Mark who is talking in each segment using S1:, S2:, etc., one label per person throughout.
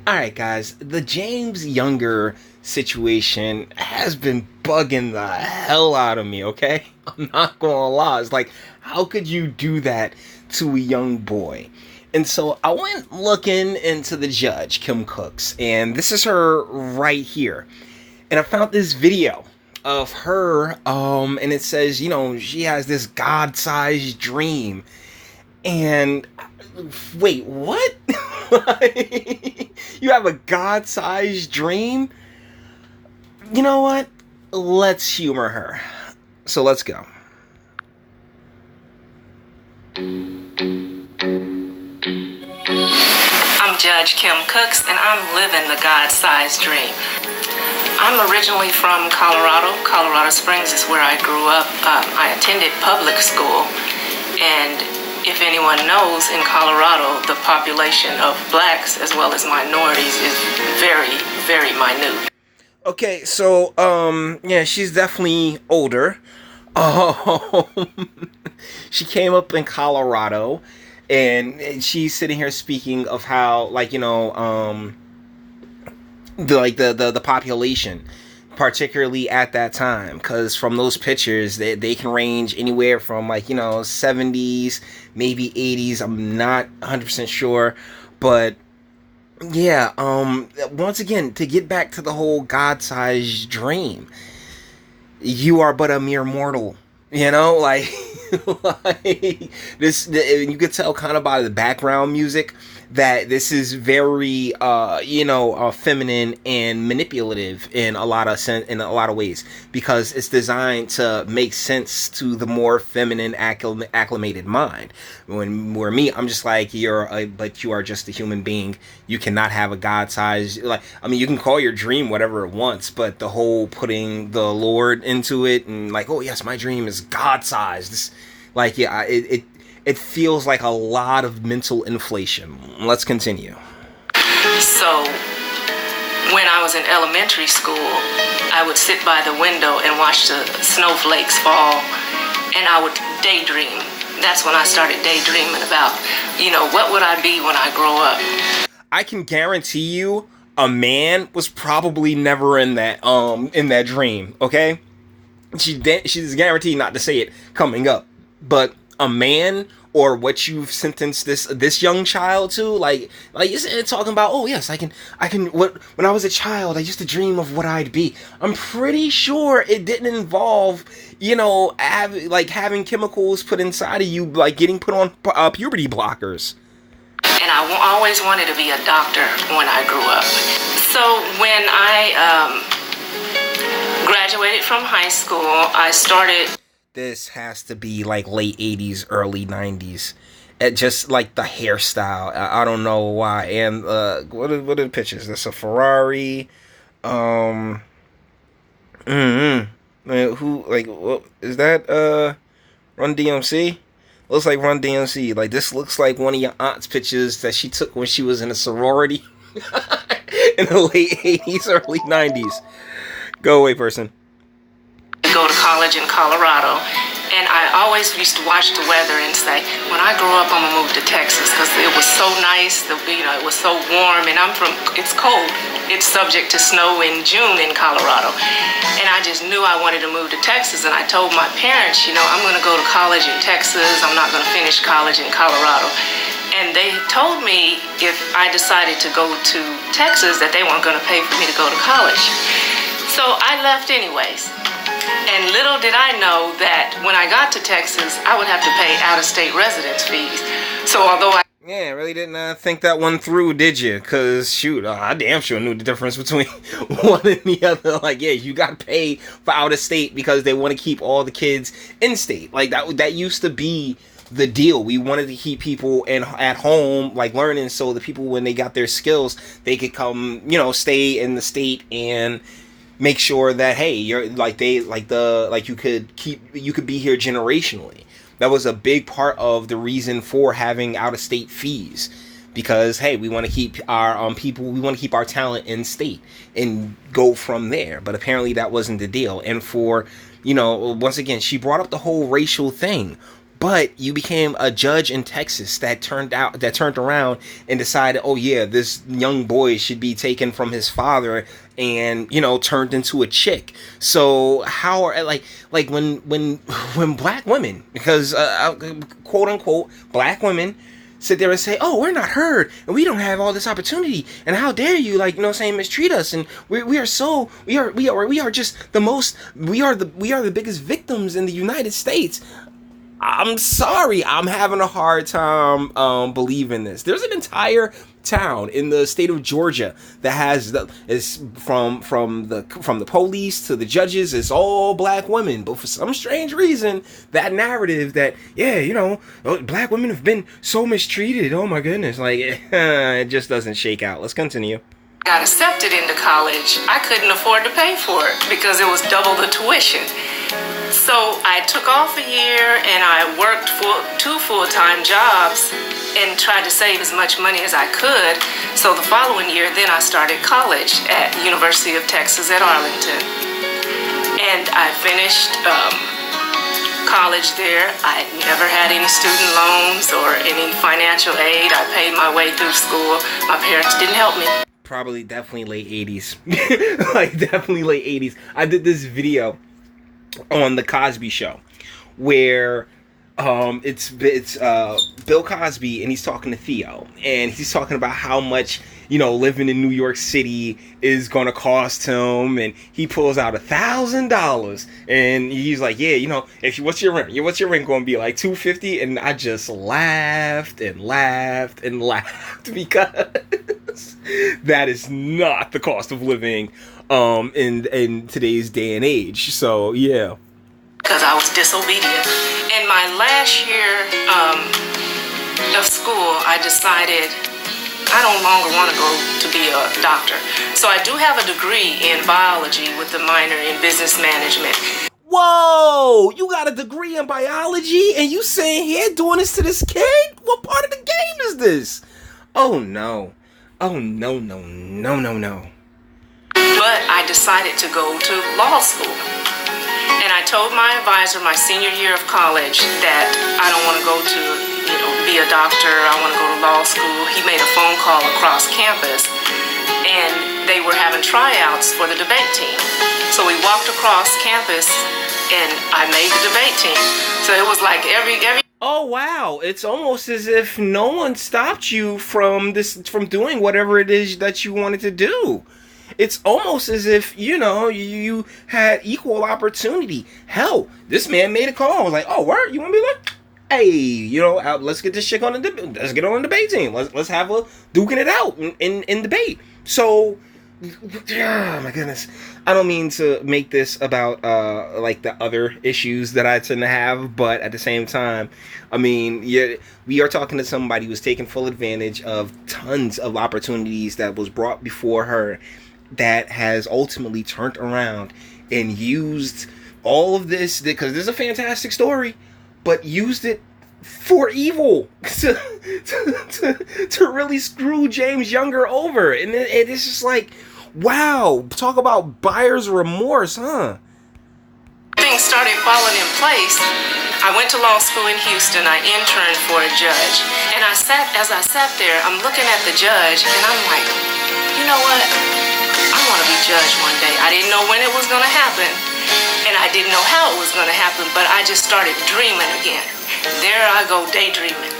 S1: Alright, guys, the James Younger situation has been bugging the hell out of me, okay? I'm not gonna lie. It's like, how could you do that to a young boy? And so I went looking into the judge, Kim Cooks, and this is her right here. And I found this video of her, and it says, she has this God-sized dream. And wait, what? You have a God-sized dream? You know what? Let's humor her. So let's go.
S2: I'm Judge Kim Cooks, and I'm living the God-sized dream. I'm originally from Colorado. Colorado Springs is where I grew up. I attended public school, and if anyone knows, in Colorado, the population of blacks as well as minorities is very, very minute.
S1: Okay, so, yeah, she's definitely older. She came up in Colorado, and she's sitting here speaking of how, the population, particularly at that time, because from those pictures, they can range anywhere from 70s, maybe 80s. I'm not 100% sure, but yeah. Once again, to get back to the whole God-sized dream, you are but a mere mortal. Like, like this. You could tell kind of by the background music that this is very, feminine and manipulative in a lot of ways, because it's designed to make sense to the more feminine, acclimated mind. Where me, I'm just like, but you are just a human being. You cannot have a God-sized, you can call your dream whatever it wants, but the whole putting the Lord into it and oh yes, my dream is God-sized. It feels like a lot of mental inflation. Let's continue.
S2: So, when I was in elementary school, I would sit by the window and watch the snowflakes fall, and I would daydream. That's when I started daydreaming about, what would I be when I grow up?
S1: I can guarantee you, a man was probably never in that dream. Okay, she's guaranteed not to say it coming up, but a man, or what you've sentenced this young child to, you're talking about, oh yes, I can when I was a child, I used to dream of what I'd be. I'm pretty sure it didn't involve, having chemicals put inside of you, getting put on puberty blockers.
S2: And I always wanted to be a doctor when I grew up. So when I graduated from high school, I started.
S1: This has to be late 80s, early 90s. Just the hairstyle. I don't know why. And what are the pictures? That's a Ferrari. Who, what is that? Run DMC? Looks like Run DMC. This looks like one of your aunt's pictures that she took when she was in a sorority in the late 80s, early 90s. Go away, person.
S2: Go to college in Colorado, and I always used to watch the weather and say, when I grow up, I'm gonna move to Texas, because it was so nice. It was so warm, and it's cold. It's subject to snow in June in Colorado, and I just knew I wanted to move to Texas. And I told my parents, I'm gonna go to college in Texas. I'm not gonna finish college in Colorado. And they told me if I decided to go to Texas, that they weren't gonna pay for me to go to college. So I left anyways. And little did I know that when I got to Texas, I would have to pay out-of-state residence fees. So although
S1: Yeah, really didn't think that one through, did you? Because, shoot, I damn sure knew the difference between one and the other. You got to pay for out-of-state because they want to keep all the kids in-state. That used to be the deal. We wanted to keep people at home, learning, so the people, when they got their skills, they could come, stay in the state and make sure that, hey, you're you could be here generationally. That was a big part of the reason for having out-of-state fees, because hey, we want to keep our we want to keep our talent in state and go from there. But apparently that wasn't the deal. And for once again, she brought up the whole racial thing, but you became a judge in Texas that turned around and decided, oh yeah, this young boy should be taken from his father and, you know, turned into a chick. So how are like when black women, because quote unquote black women, sit there and say, oh, we're not heard and we don't have all this opportunity, and how dare you, like, you know, saying, mistreat us, and we are just the most, we are the biggest victims in the United States. I'm sorry, I'm having a hard time believing this. There's an entire town in the state of Georgia that has is from the police to the judges, it's all black women. But for some strange reason, that narrative that, yeah, you know, black women have been so mistreated, oh my goodness, like it just doesn't shake out. Let's continue.
S2: Got accepted into college. I couldn't afford to pay for it because it was double the tuition. So I took off a year and I worked two full-time jobs and tried to save as much money as I could. So the following year, then I started college at University of Texas at Arlington. And I finished college there. I never had any student loans or any financial aid. I paid my way through school. My parents didn't help me.
S1: Definitely late 80s. Like, definitely late 80s. I did this video on the Cosby Show where it's Bill Cosby, and he's talking to Theo, and he's talking about how much, you know, living in New York City is gonna cost him, and he pulls out $1,000, and he's like, yeah, you know, what's your rent gonna be, like $250? And I just laughed and laughed and laughed because that is not the cost of living in today's day and age. So yeah,
S2: because I was disobedient. In my last year of school, I decided I don't longer want to go to be a doctor. So I do have a degree in biology with a minor in business management.
S1: Whoa, you got a degree in biology and you sitting here doing this to this kid? What part of the game is this? Oh no. Oh no.
S2: But I decided to go to law school. And I told my advisor my senior year of college that I don't want to go to, you know, be a doctor. I want to go to law school. He made a phone call across campus, and they were having tryouts for the debate team. So we walked across campus, and I made the debate team. So it was like every.
S1: Oh wow! It's almost as if no one stopped you from doing whatever it is that you wanted to do. It's almost as if, you know, you had equal opportunity. Hell, this man made a call. I was like, oh, word? You want to be like, hey, you know, let's get this chick on let's get on the debate team. Let's have a duking it out in debate. So, oh my goodness, I don't mean to make this about like the other issues that I tend to have, but at the same time, I mean, yeah, we are talking to somebody who's taking full advantage of tons of opportunities that was brought before her, that has ultimately turned around and used all of this, because this is a fantastic story, but used it for evil to really screw James Younger over. And it's just like, wow, talk about buyer's remorse, huh?
S2: Things started falling in place. I went to law school in Houston. I interned for a judge. And as I sat there, I'm looking at the judge, and I'm like, you know what? I want to be judged one day. I didn't know when it was going to happen, and I didn't know how it was going to happen, but I just started dreaming again. There I go, daydreaming.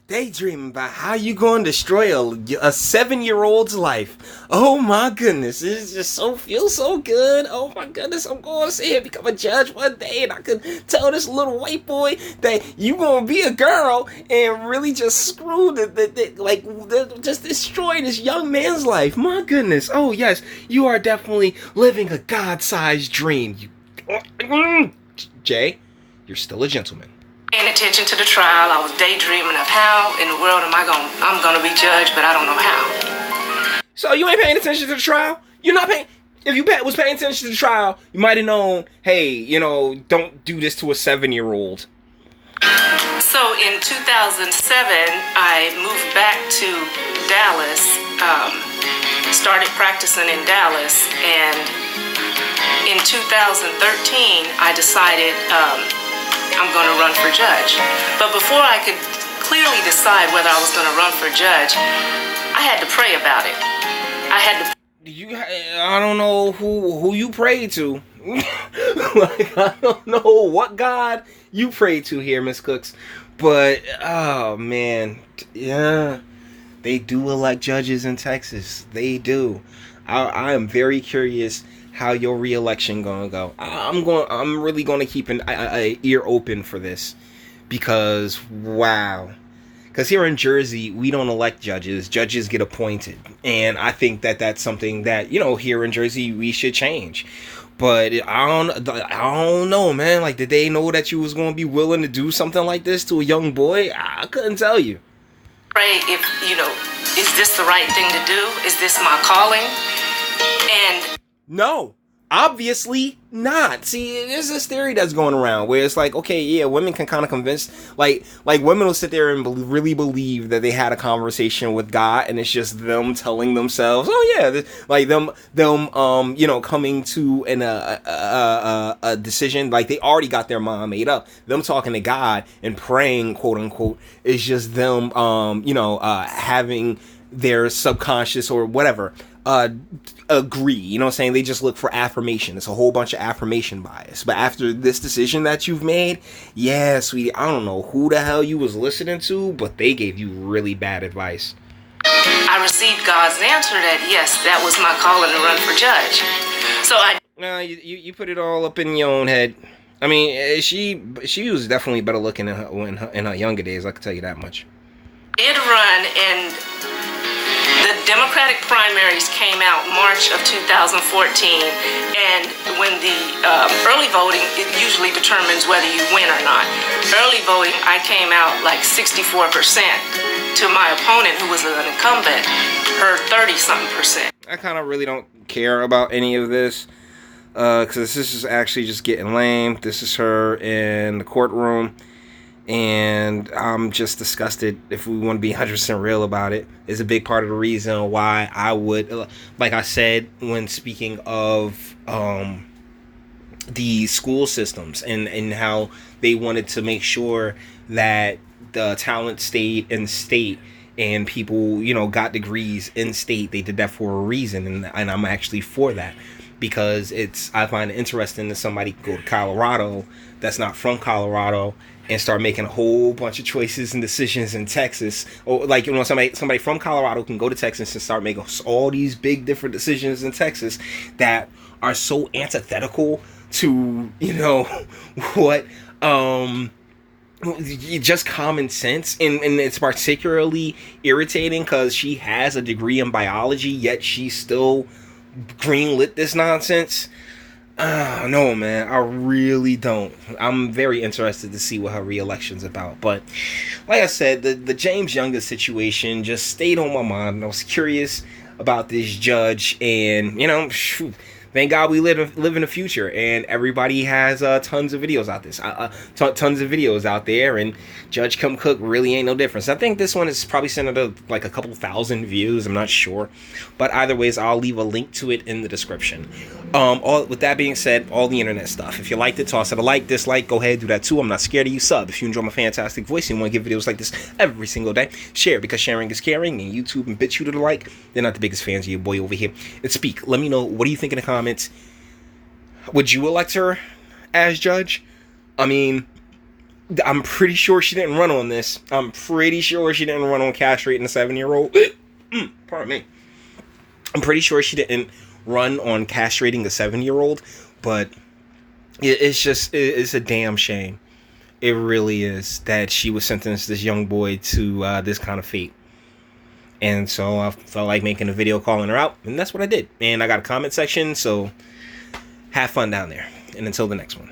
S1: Daydreaming about how you going to destroy a 7-year-old's life. Oh my goodness, it just feels so good. Oh my goodness, I'm going to sit here, become a judge one day, and I could tell this little white boy that you going to be a girl and really just screw just destroy this young man's life. My goodness. Oh yes, you are definitely living a God-sized dream. Jay, you're still a gentleman.
S2: Paying attention to the trial, I was daydreaming of how in the world I'm gonna be judged, but I don't know how.
S1: So you ain't paying attention to the trial? You're not paying. If you was paying attention to the trial, you might have known, hey, you know, don't do this to a 7-year-old.
S2: So in 2007, I moved back to Dallas, started practicing in Dallas, and in 2013, I decided I'm going to run for judge. But before I could clearly decide whether I was going to run for judge, I had to pray about it. I had to.
S1: I don't know who you prayed to. Like, I don't know what God you prayed to here, Miss Cooks. But, oh, man. Yeah. They do elect judges in Texas. They do. I am very curious how your re-election gonna go. I'm really gonna keep an ear open for this, because wow. Because here in Jersey, we don't elect judges. Judges get appointed, and I think that that's something that, you know, here in Jersey we should change. But I don't know, man. Like, did they know that you was gonna be willing to do something like this to a young boy? I couldn't tell you.
S2: Pray if, you know, is this the right thing to do? Is this my calling? And
S1: no, obviously not. See, there's this theory that's going around where it's like, okay, yeah, women can kind of convince, like women will sit there and really believe that they had a conversation with God, and it's just them telling themselves, oh yeah, like them, you know, coming to a decision, like they already got their mind made up. Them talking to God and praying, quote unquote, is just them, you know, having their subconscious or whatever agree. You know what I'm saying? They just look for affirmation. It's a whole bunch of affirmation bias. But after this decision that you've made, yeah, sweetie, I don't know who the hell you was listening to, but they gave you really bad advice.
S2: I received God's answer that yes, that was my calling to run for judge. So
S1: No, you put it all up in your own head. I mean, she was definitely better looking in her younger days, I can tell you that much.
S2: Did run, and the Democratic primaries came out March of 2014, and when the early voting, it usually determines whether you win or not. Early voting, I came out like 64% to my opponent, who was an incumbent, her 30-something%.
S1: I kind of really don't care about any of this, because this is actually just getting lame. This is her in the courtroom, and I'm just disgusted. If we want to be 100% real about it, is a big part of the reason why I would, like I said when speaking of the school systems and how they wanted to make sure that the talent stayed in state and people, you know, got degrees in state. They did that for a reason, and I'm actually for that, because I find it interesting that somebody could go to Colorado that's not from Colorado and start making a whole bunch of choices and decisions in Texas. Or, like, you know, somebody from Colorado can go to Texas and start making all these big different decisions in Texas that are so antithetical to, you know, what just common sense. And it's particularly irritating because she has a degree in biology, yet she still greenlit this nonsense. No, man, I really don't. I'm very interested to see what her re-election's about. But like I said, the James Younger situation just stayed on my mind. I was curious about this judge, and, you know, shoot, thank God we live in the future, and everybody has tons of videos out there, and Judge Kim Cook really ain't no difference. I think this one is probably sent out like a couple thousand views. I'm not sure, but either ways, I'll leave a link to it in the description. With that being said, all the internet stuff. If you liked it, toss it a like. Dislike, go ahead, do that too. I'm not scared of you. Sub if you enjoy my fantastic voice and want to get videos like this every single day. Share, because sharing is caring, and YouTube and BitChute to the like. They're not the biggest fans of your boy over here. It's Speak. Let me know, what do you think in the comments? Would you elect her as judge? I mean, I'm pretty sure she didn't run on this. I'm pretty sure she didn't run on castrating a 7-year-old. Pardon me. I'm pretty sure she didn't run on castrating a 7-year-old, but it's a damn shame. It really is, that she was sentenced, this young boy, to this kind of fate. And so I felt like making a video calling her out, and that's what I did. And I got a comment section, so have fun down there. And until the next one.